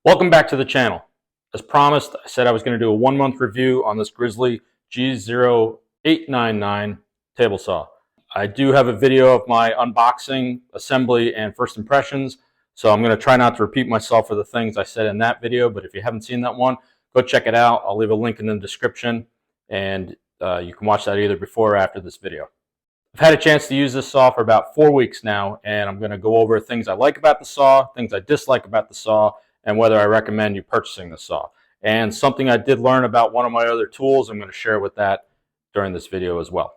Welcome back to the channel. As promised, I said I was going to do a 1-month review on this Grizzly G0899 table saw. I do have a video of my unboxing, assembly, and first impressions, so I'm going to try not to repeat myself for the things I said in that video, but if you haven't seen that one, go check it out. I'll leave a link in the description, and you can watch that either before or after this video. I've had a chance to use this saw for about 4 weeks now, and I'm going to go over things I like about the saw, things I dislike about the saw, and whether I recommend you purchasing the saw. And something I did learn about one of my other tools, I'm going to share with that during this video as well.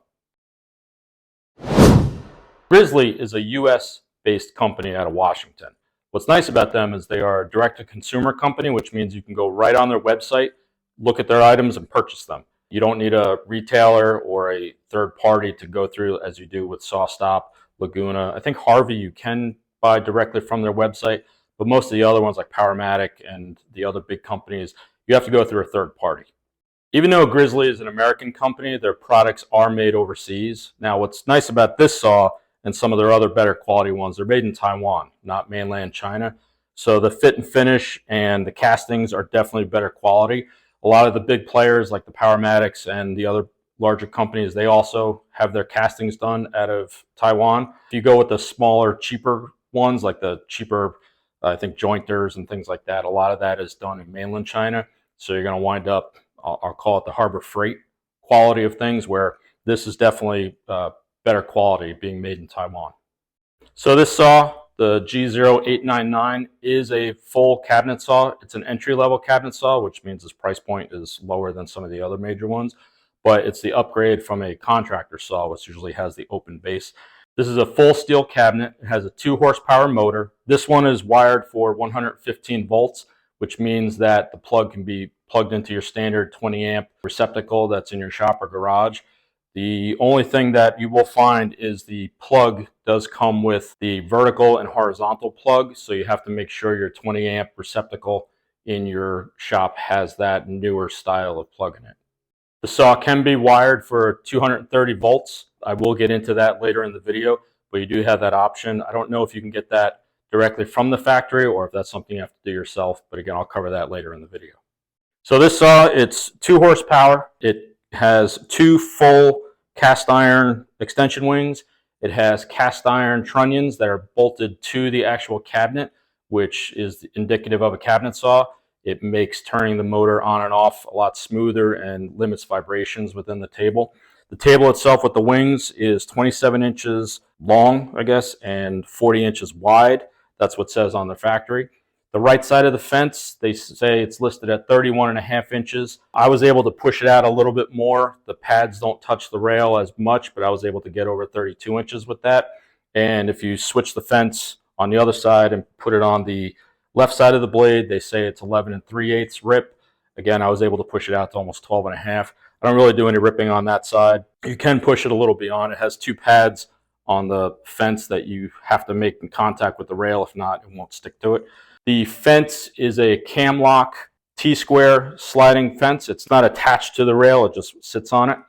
Grizzly is a US-based company out of Washington. What's nice about them is they are a direct-to-consumer company, which means you can go right on their website, look at their items, and purchase them. You don't need a retailer or a third party to go through as you do with SawStop, Laguna. I think Harvey you can buy directly from their website, but most of the other ones like Powermatic and the other big companies, you have to go through a third party. Even though Grizzly is an American company, their products are made overseas. Now, what's nice about this saw and some of their other better quality ones, they're made in Taiwan, not mainland China. So the fit and finish and the castings are definitely better quality. A lot of the big players like the Powermatics and the other larger companies, they also have their castings done out of Taiwan. If you go with the smaller, cheaper ones, like the cheaper I think jointers and things like that, a lot of that is done in mainland China. So you're going to wind up, I'll call it the Harbor Freight quality of things, where this is definitely better quality being made in Taiwan. So this saw, the G0899, is a full cabinet saw. It's an entry-level cabinet saw, which means its price point is lower than some of the other major ones. But it's the upgrade from a contractor saw, which usually has the open base. This is a full steel cabinet. It has a 2-horsepower motor. This one is wired for 115 volts, which means that the plug can be plugged into your standard 20-amp receptacle that's in your shop or garage. The only thing that you will find is the plug does come with the vertical and horizontal plug, so you have to make sure your 20-amp receptacle in your shop has that newer style of plug in it. The saw can be wired for 230 volts. I will get into that later in the video, but you do have that option. I don't know if you can get that directly from the factory or if that's something you have to do yourself, but again, I'll cover that later in the video. So this saw, it's 2 horsepower. It has 2 full cast iron extension wings. It has cast iron trunnions that are bolted to the actual cabinet, which is indicative of a cabinet saw. It makes turning the motor on and off a lot smoother and limits vibrations within the table. The table itself with the wings is 27 inches long, I guess, and 40 inches wide. That's what it says on the factory. The right side of the fence, they say it's listed at 31.5 inches. I was able to push it out a little bit more. The pads don't touch the rail as much, but I was able to get over 32 inches with that. And if you switch the fence on the other side and put it on the left side of the blade, they say it's 11 3/8 rip. Again, I was able to push it out to almost 12.5. I don't really do any ripping on that side. You can push it a little beyond. It has 2 pads on the fence that you have to make in contact with the rail. If not, it won't stick to it. The fence is a cam lock T-square sliding fence. It's not attached to the rail. It just sits on it.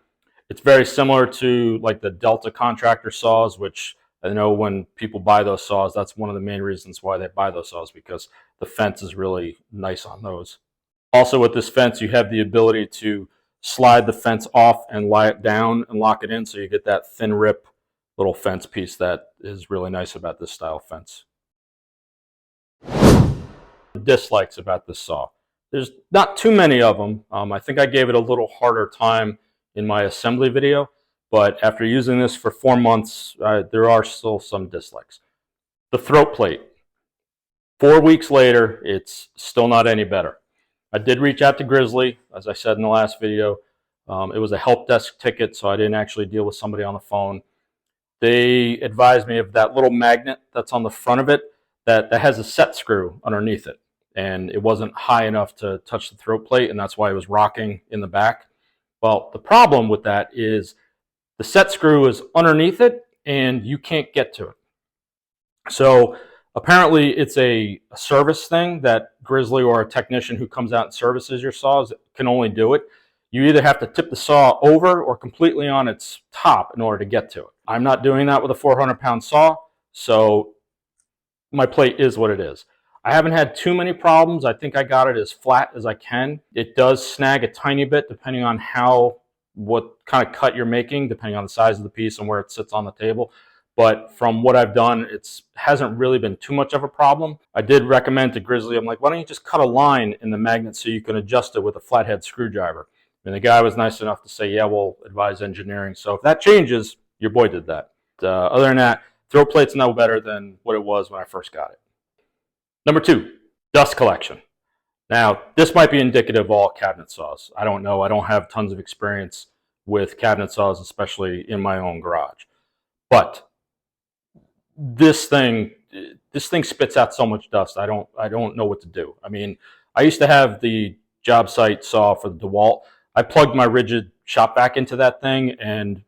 It's very similar to like the Delta contractor saws, which I know when people buy those saws, that's one of the main reasons why they buy those saws, because the fence is really nice on those. Also with this fence, you have the ability to slide the fence off and lie it down and lock it in, so you get that thin rip little fence piece that is really nice about this style fence. Dislikes about this saw. There's not too many of them. I think I gave it a little harder time in my assembly video, but after using this for 4 months, there are still some dislikes. The throat plate. 4 weeks later, it's still not any better. I did reach out to Grizzly, as I said in the last video. It was a help desk ticket, so I didn't actually deal with somebody on the phone. They advised me of that little magnet that's on the front of it that has a set screw underneath it, and it wasn't high enough to touch the throat plate, and that's why it was rocking in the back. Well, the problem with that is the set screw is underneath it, and you can't get to it. So apparently it's a service thing that Grizzly or a technician who comes out and services your saws can only do it. You either have to tip the saw over or completely on its top in order to get to it. I'm not doing that with a 400-pound saw, so my plate is what it is. I haven't had too many problems. I think I got it as flat as I can. It does snag a tiny bit depending on what kind of cut you're making, depending on the size of the piece and where it sits on the table. But from what I've done, it hasn't really been too much of a problem. I did recommend to Grizzly, I'm like, why don't you just cut a line in the magnet so you can adjust it with a flathead screwdriver? And the guy was nice enough to say, yeah, we'll advise engineering. So if that changes, your boy did that. Other than that, throat plate's no better than what it was when I first got it. Number 2, dust collection. Now, this might be indicative of all cabinet saws. I don't know. I don't have tons of experience with cabinet saws, especially in my own garage. But this thing spits out so much dust. I don't know what to do. I mean, I used to have the job site saw for the DeWalt. I plugged my rigid shop vac into that thing, and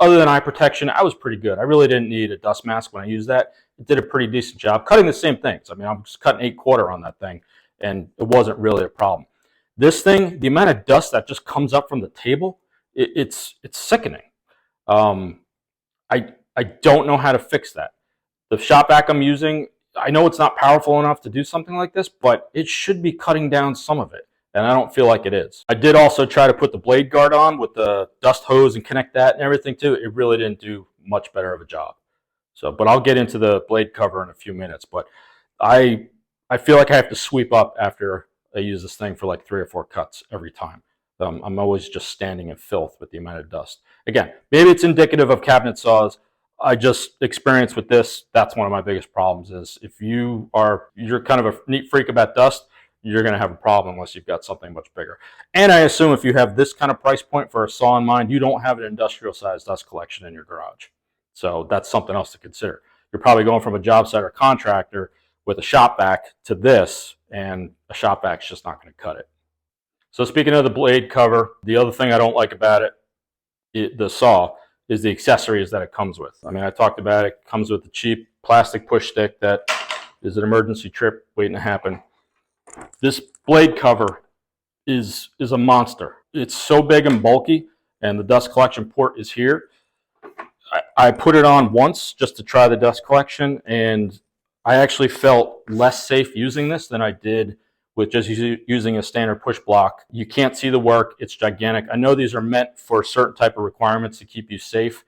other than eye protection, I was pretty good. I really didn't need a dust mask when I used that. It did a pretty decent job cutting the same things. I mean, I'm just cutting 8/4 on that thing, and it wasn't really a problem. This thing, the amount of dust that just comes up from the table, it's sickening. I don't know how to fix that. The shop vac I'm using, I know it's not powerful enough to do something like this, but it should be cutting down some of it, and I don't feel like it is. I did also try to put the blade guard on with the dust hose and connect that and everything too. It really didn't do much better of a job. So, but I'll get into the blade cover in a few minutes. But I feel like I have to sweep up after I use this thing for like 3 or 4 cuts every time. I'm always just standing in filth with the amount of dust. Again, maybe it's indicative of cabinet saws. I just experienced with this, that's one of my biggest problems is if you're kind of a neat freak about dust, you're going to have a problem unless you've got something much bigger. And I assume if you have this kind of price point for a saw in mind, you don't have an industrial sized dust collection in your garage. So that's something else to consider. You're probably going from a job site or contractor with a shop vac to this, and a shop vac's just not going to cut it. So speaking of the blade cover, the other thing I don't like about the saw, is the accessories that it comes with. I mean, I talked about it. It comes with a cheap plastic push stick that is an emergency trip waiting to happen. This blade cover is a monster. It's so big and bulky, and the dust collection port is here. I put it on once just to try the dust collection, and I actually felt less safe using this than I did with just using a standard push block. You can't see the work. It's gigantic. I know these are meant for certain type of requirements to keep you safe.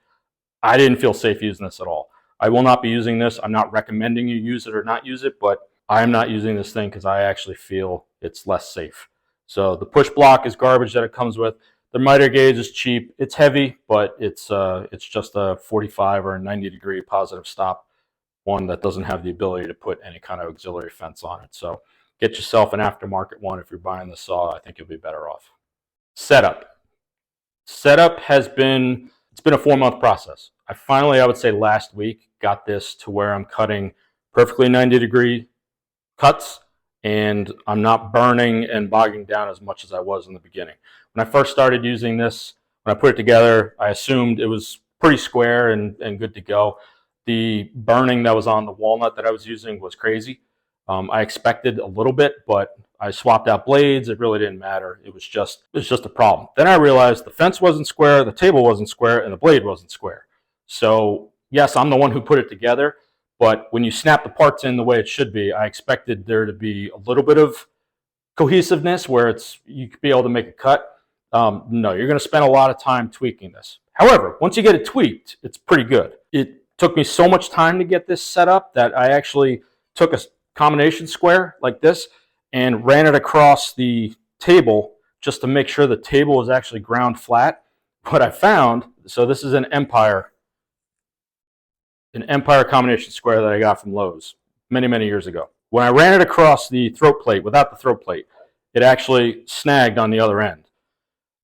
I didn't feel safe using this at all. I will not be using this. I'm not recommending you use it or not use it, but I am not using this thing because I actually feel it's less safe. So the push block is garbage that it comes with. The miter gauge is cheap. It's heavy, but it's just a 45 or a 90 degree positive stop, one that doesn't have the ability to put any kind of auxiliary fence on it. So get yourself an aftermarket one if you're buying the saw. I think you'll be better off. Setup. Setup has been, it's been a 4-month process. I finally, I would say last week, got this to where I'm cutting perfectly 90 degree cuts, and I'm not burning and bogging down as much as I was in the beginning. When I first started using this, when I put it together, I assumed it was pretty square and good to go. The burning that was on the walnut that I was using was crazy. I expected a little bit, but I swapped out blades. It really didn't matter. It was just a problem. Then I realized the fence wasn't square, the table wasn't square, and the blade wasn't square. So yes, I'm the one who put it together, but when you snap the parts in the way it should be, I expected there to be a little bit of cohesiveness where you could be able to make a cut. No, you're going to spend a lot of time tweaking this. However, once you get it tweaked, it's pretty good. It took me so much time to get this set up that I actually took a combination square like this and ran it across the table just to make sure the table was actually ground flat. What I found, so this is an Empire combination square that I got from Lowe's many years ago. When I ran it across the throat plate without the throat plate, it actually snagged on the other end.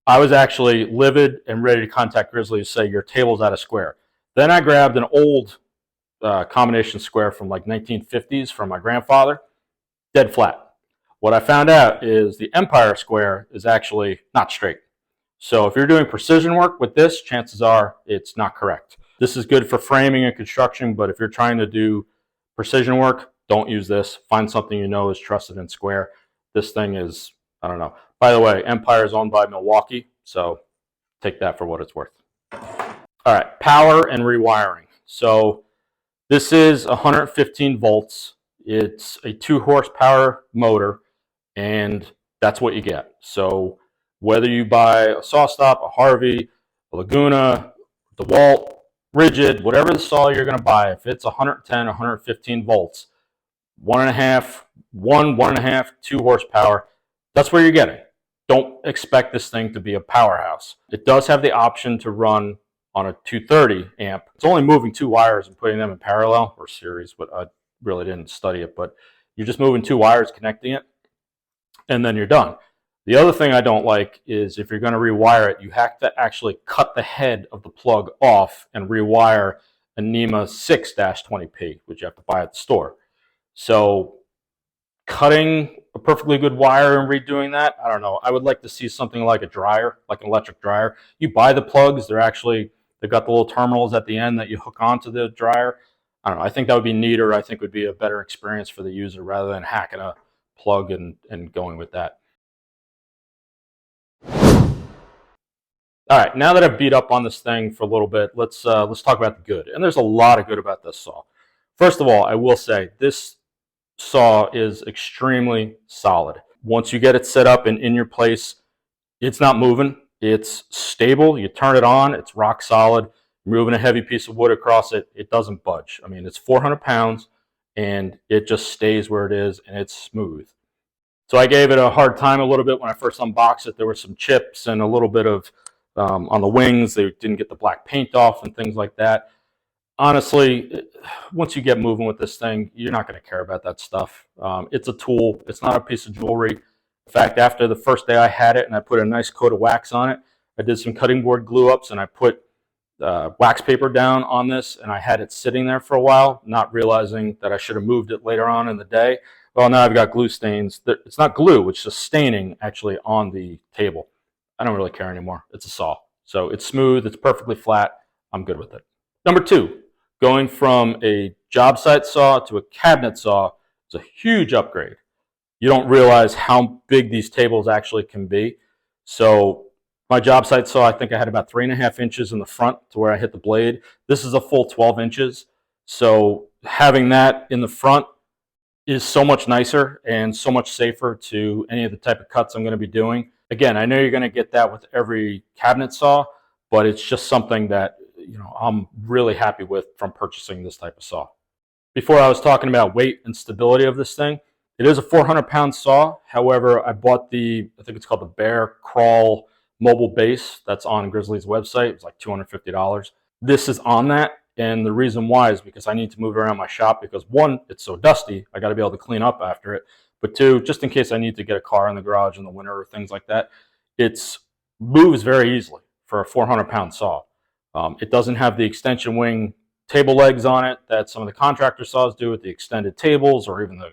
I was actually livid and ready to contact Grizzly to say your table's out of square. Then I grabbed an old combination square from like 1950s from my grandfather, dead flat. What I found out is the Empire square is actually not straight. So if you're doing precision work with this, chances are it's not correct. This is good for framing and construction, but if you're trying to do precision work, don't use this. Find something you know is trusted and square. This thing is, I don't know. By the way, Empire is owned by Milwaukee, so take that for what it's worth. All right, power and rewiring. So this is 115 volts. It's a 2 horsepower motor, and that's what you get. So whether you buy a SawStop, a Harvey, a Laguna, DeWalt, Rigid, whatever the saw you're going to buy, if it's 110, 115 volts, 1.5, 2 horsepower, that's what you're getting. Don't expect this thing to be a powerhouse. It does have the option to run on a 230 amp. It's only moving 2 wires and putting them in parallel or series, but I really didn't study it. But you're just moving 2 wires, connecting it, and then you're done. The other thing I don't like is if you're going to rewire it, you have to actually cut the head of the plug off and rewire a NEMA 6-20P, which you have to buy at the store. So cutting a perfectly good wire and redoing that, I don't know. I would like to see something like a dryer, like an electric dryer. You buy the plugs, they've got the little terminals at the end that you hook onto the dryer. I don't know. I think that would be neater. I think would be a better experience for the user rather than hacking a plug and going with that. All right, now that I've beat up on this thing for a little bit, let's talk about the good. And there's a lot of good about this saw. First of all, I will say this saw is extremely solid. Once you get it set up and in your place, it's not moving. It's stable. You turn it on, it's rock solid. You're moving a heavy piece of wood across it, it doesn't budge. I mean, it's 400 pounds and it just stays where it is and it's smooth. So I gave it a hard time a little bit when I first unboxed it. There were some chips and a little bit of on the wings. They didn't get the black paint off and things like that. Honestly, once you get moving with this thing, you're not going to care about that stuff. It's a tool. It's not a piece of jewelry. In fact, after the first day I had it and I put a nice coat of wax on it, I did some cutting board glue ups and I put wax paper down on this and I had it sitting there for a while, not realizing that I should have moved it later on in the day. Well, now I've got glue stains. It's not glue, it's just staining actually on the table. I don't really care anymore. It's a saw. So it's smooth, it's perfectly flat. I'm good with it. Number 2, going from a job site saw to a cabinet saw is a huge upgrade. You don't realize how big these tables actually can be. So my job site saw, I think I had about 3.5 inches in the front to where I hit the blade. This is a full 12 inches. So having that in the front is so much nicer and so much safer to any of the type of cuts I'm going to be doing. Again, I know you're going to get that with every cabinet saw, but it's just something that I'm really happy with from purchasing this type of saw. Before I was talking about weight and stability of this thing, it is a 400-pound saw. However, I bought I think it's called the Bear Crawl mobile base that's on Grizzly's website. It's like $250. This is on that. And the reason why is because I need to move around my shop because 1, it's so dusty, I got to be able to clean up after it. But 2, just in case I need to get a car in the garage in the winter or things like that, it moves very easily for a 400-pound saw. It doesn't have the extension wing table legs on it that some of the contractor saws do with the extended tables or even the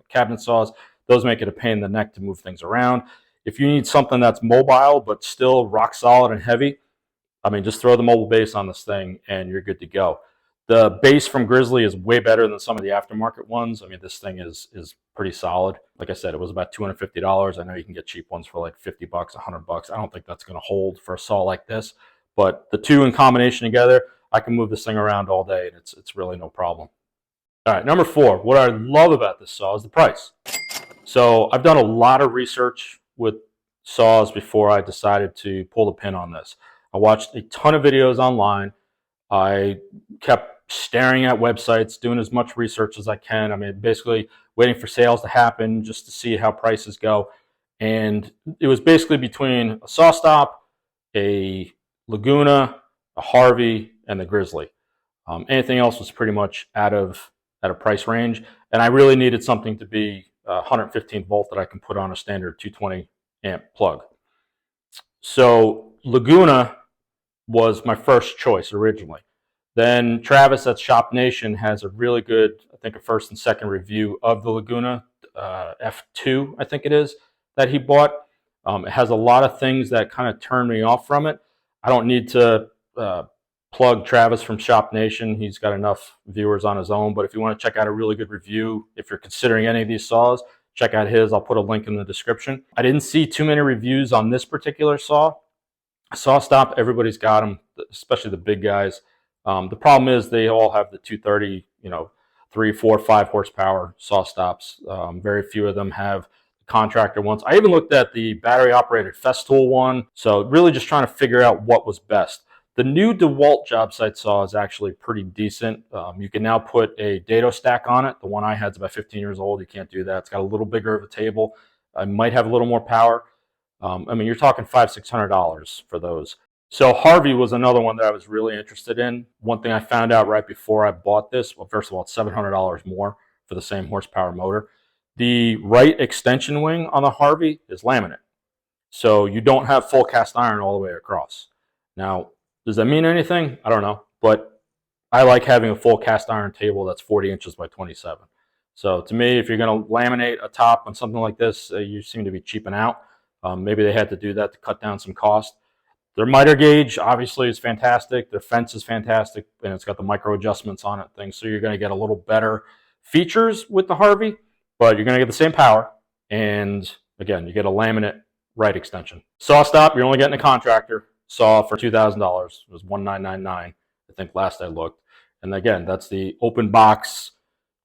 cabinet saws. Those make it a pain in the neck to move things around. If you need something that's mobile but still rock solid and heavy, I mean, just throw the mobile base on this thing and you're good to go. The base from Grizzly is way better than some of the aftermarket ones. I mean, this thing is pretty solid. Like I said, it was about $250. I know you can get cheap ones for like $50, $100. I don't think that's going to hold for a saw like this. But the two in combination together, I can move this thing around all day, and it's really no problem. All right, number 4, what I love about this saw is the price. So I've done a lot of research with saws before I decided to pull the pin on this. I watched a ton of videos online. I kept staring at websites, doing as much research as I can. I mean, basically waiting for sales to happen just to see how prices go. And it was basically between a SawStop, a Laguna, a Harvey, and the Grizzly. Anything else was pretty much out of price range. And I really needed something to be 115 volt that I can put on a standard 220 amp plug. So Laguna was my first choice originally. Then Travis at Shop Nation has a really good, I think, a first and second review of the Laguna F2, I think it is, that he bought. It has a lot of things that kind of turn me off from it. I don't need to plug Travis from Shop Nation. He's got enough viewers on his own. But if you want to check out a really good review, if you're considering any of these saws, check out his. I'll put a link in the description. I didn't see too many reviews on this particular saw. SawStop, everybody's got them, especially the big guys. The problem is they all have the 230, 3, 4, 5 horsepower saw stops. Very few of them have contractor ones. I even looked at the battery operated Festool one. So really just trying to figure out what was best. The new DeWalt job site saw is actually pretty decent. You can now put a dado stack on it. The one I had is about 15 years old. You can't do that. It's got a little bigger of a table. I might have a little more power. I mean, you're talking $500, $600 for those. So Harvey was another one that I was really interested in. One thing I found out right before I bought this, well, first of all, it's $700 more for the same horsepower motor. The right extension wing on the Harvey is laminate. So you don't have full cast iron all the way across. Now, does that mean anything? I don't know. But I like having a full cast iron table that's 40 inches by 27. So to me, if you're going to laminate a top on something like this, you seem to be cheaping out. Maybe they had to do that to cut down some cost. Their miter gauge, obviously, is fantastic. Their fence is fantastic, and it's got the micro adjustments on it, things. So you're going to get a little better features with the Harvey, but you're going to get the same power. And again, you get a laminate right extension. Saw stop, you're only getting a contractor saw for $2,000. It was $1,999, I think, last I looked. And again, that's the open box,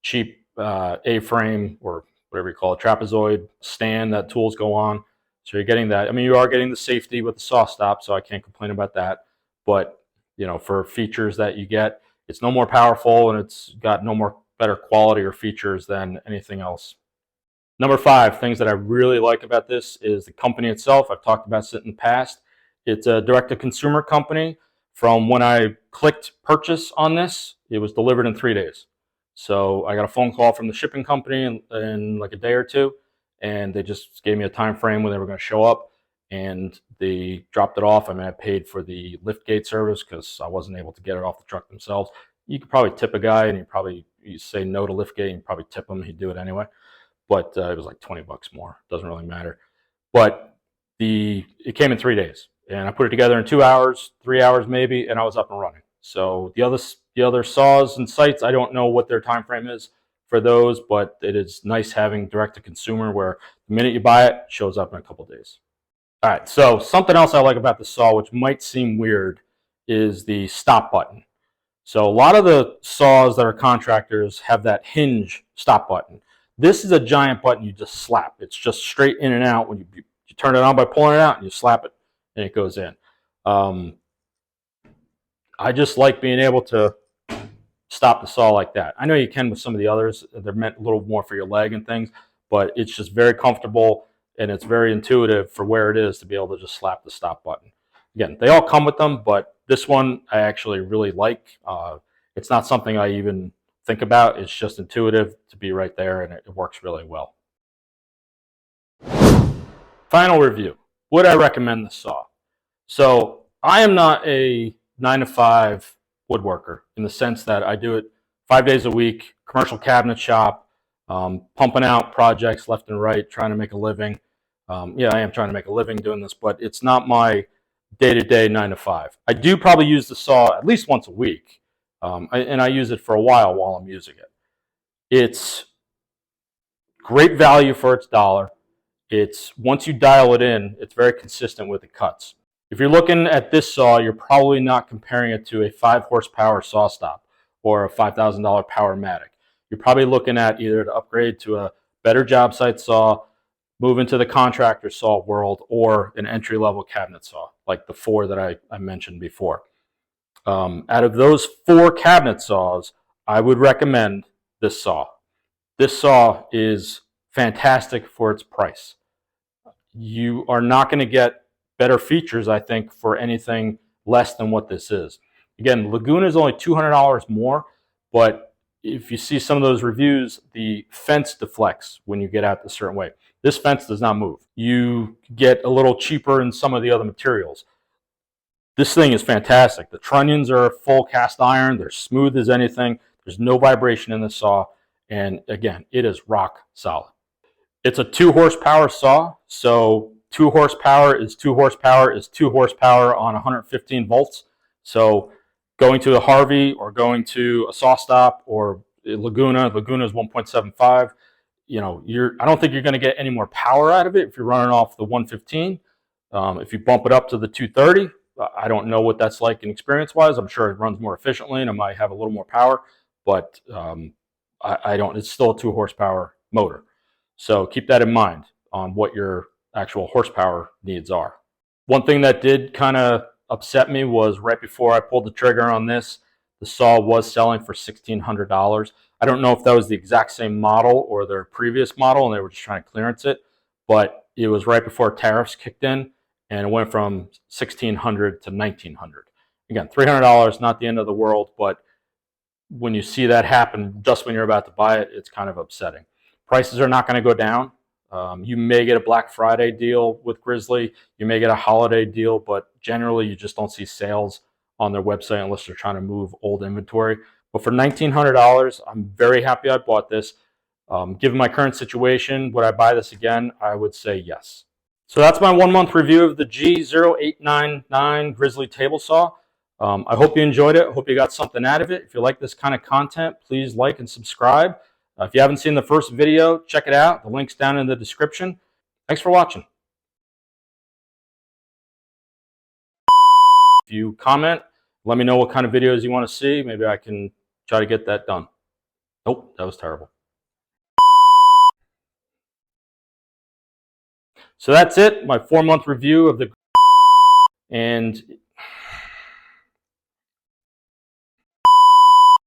cheap A-frame, or whatever you call it, trapezoid stand that tools go on. So you're getting that. I mean, you are getting the safety with the saw stop, so I can't complain about that. But, you know, for features that you get, it's no more powerful, and it's got no more better quality or features than anything else. Number 5, things that I really like about this is the company itself. I've talked about it in the past. It's a direct-to-consumer company. From when I clicked purchase on this, it was delivered in 3 days. So I got a phone call from the shipping company in like a day or two, and they just gave me a time frame when they were going to show up, and they dropped it off. I mean, I paid for the liftgate service because I wasn't able to get it off the truck themselves. You could probably tip a guy, and you say no to liftgate, and you probably tip him. He'd do it anyway. But it was like 20 bucks more. Doesn't really matter. But it came in 3 days, and I put it together in 2 hours, 3 hours maybe, and I was up and running. So the other saws and sites, I don't know what their time frame is for those, but it is nice having direct to consumer where the minute you buy it, it shows up in a couple of days. All right, so something else I like about the saw, which might seem weird, is the stop button. So a lot of the saws that are contractors have that hinge stop button. This is a giant button you just slap. It's just straight in and out. When you turn it on by pulling it out, and you slap it, and it goes in. I just like being able to stop the saw like that. I know you can with some of the others. They're meant a little more for your leg and things, but it's just very comfortable, and it's very intuitive for where it is to be able to just slap the stop button. Again, they all come with them, but this one I actually really like. It's not something I even think about. It's just intuitive to be right there, and it works really well. Final review. Would I recommend this saw? So I am not a 9-to-5 woodworker in the sense that I do it 5 days a week, commercial cabinet shop, pumping out projects left and right, trying to make a living. Yeah, I am trying to make a living doing this, but it's not my day-to-day 9-to-5. I do probably use the saw at least once a week, and I use it for a while I'm using it. It's great value for its dollar. Once you dial it in, it's very consistent with the cuts. If you're looking at this saw, you're probably not comparing it to a 5 horsepower saw stop or a $5,000 Powermatic. You're probably looking at either to upgrade to a better job site saw, move into the contractor saw world, or an entry-level cabinet saw, like the 4 that I mentioned before. Out of those 4 cabinet saws, I would recommend this saw. This saw is fantastic for its price. You are not going to get better features, I think, for anything less than what this is. Again, Laguna is only $200 more, but if you see some of those reviews, the fence deflects when you get out a certain way. This fence does not move. You get a little cheaper in some of the other materials. This thing is fantastic. The trunnions are full cast iron. They're smooth as anything. There's no vibration in the saw. And again, it is rock solid. It's a 2 horsepower saw. So 2 horsepower is 2 horsepower is 2 horsepower on 115 volts. So going to a Harvey or going to a saw stop or Laguna is 1.75. You know, I don't think you're going to get any more power out of it if you're running off the 115. If you bump it up to the 230, I don't know what that's like in experience-wise. I'm sure it runs more efficiently and it might have a little more power, but I don't, it's still a 2 horsepower motor. So keep that in mind on what your actual horsepower needs are. One thing that did kind of upset me was right before I pulled the trigger on this, the saw was selling for $1,600. I don't know if that was the exact same model or their previous model and they were just trying to clearance it, but it was right before tariffs kicked in and it went from $1,600 to $1,900. Again, $300, not the end of the world, but when you see that happen just when you're about to buy it, it's kind of upsetting. Prices are not going to go down. You may get a Black Friday deal with Grizzly. You may get a holiday deal, but generally you just don't see sales on their website unless they're trying to move old inventory. But for $1,900, I'm very happy I bought this. Given my current situation, would I buy this again? I would say yes. So that's my 1 month review of the G0899 Grizzly table saw. I hope you enjoyed it. I hope you got something out of it. If you like this kind of content, please like and subscribe. If you haven't seen the first video, check it out. The link's down in the description. Thanks for watching. If you comment, let me know what kind of videos you want to see. Maybe I can try to get that done. Nope, that was terrible. So that's it, my 4 month review of the, and